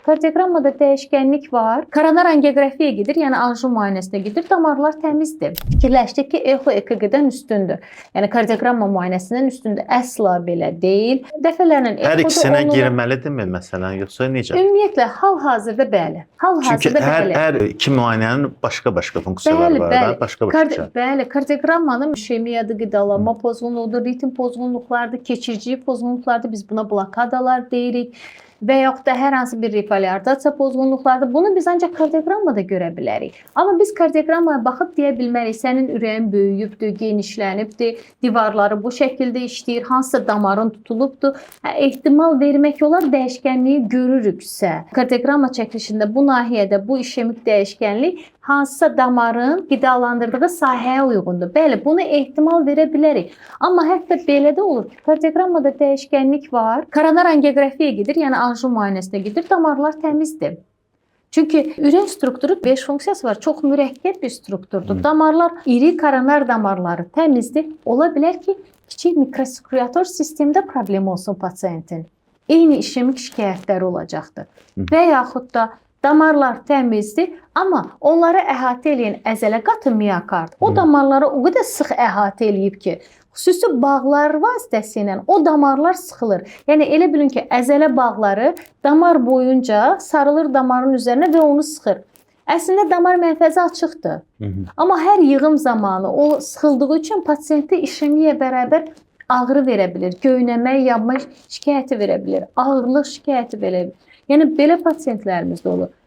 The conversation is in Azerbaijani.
Kardioqrammada dəyişkənlik var. Koronar angiografiya gedir, yəni anjiyo müayinəsinə gedir. Damarlar təmizdir. Fikirləşdik ki, echo EKG-dən üstündür. Yəni kardioqramma müayinəsindən üstündür. Əsla belə deyil. Dəfələrlə Hər ikisinə girməlidirmi məsələn, yoxsa necə? Ümumiyyətlə hal-hazırda bəli. Çünki hər iki müayinənin başqa-başqa funksiyaları var da, başqa-başqa. Bəli, kardioqrammanın işemiyadır, qidalanma pozğunluğudur, ritm pozğunluqlardır, keçirici pozğunluqlardır. Biz buna blokadalar deyirik. Və yaxud da hər hansı bir refalyardasiya pozğunluqlardır. Bunu biz ancaq kardioqrammada görə bilərik. Amma biz kardioqrammaya baxıb deyə bilmərik, sənin ürəyin böyüyübdür, genişlənibdir, divarları bu şəkildə işləyir, hansısa damarın tutulubdur. Ehtimal vermək olar, dəyişkənliyi görürüksə, kardioqramma çəkilişində bu nahiyədə bu işemik dəyişkənlik hansısa damarın qidalandırdığı sahəyə uyğundur. Bəli, bunu ehtimal verə bilərik. Amma hətta belə də olur ki, kardioqrammada dəyişkənlik var. Koronar angiografiya gedir, yəni anjiyo müayinəsinə gedir. Damarlar təmizdir. Çünki ürək strukturu 5 funksiyası var. Çox mürəkkəb bir strukturdur. Damarlar, iri koronar damarları təmizdir. Ola bilər ki, kiçik mikrosirkulyator sistemdə problem olsun pasiyentin. Eyni işemik şikayətləri olacaqdır. Və yaxud da damarlar təmizdir, amma onları əhatə edən əzələ qatı miokard o damarları o qədər sıx əhatə eləyib ki, xüsusi bağlar vasitəsilə o damarlar sıxılır. Yəni elə bilin ki, əzələ bağları damar boyunca sarılır damarın üzərinə və onu sıxır. Əslində damar mənfəzi açıqdır. Amma hər yığım zamanı o sıxıldığı üçün pasiyentə işemiyə bərabər ağrı verə bilir, göynəmə, yanma şikayəti verə bilir, ağırlıq şikayəti verə bilir. Yəni belə pasiyentlərimiz də olur.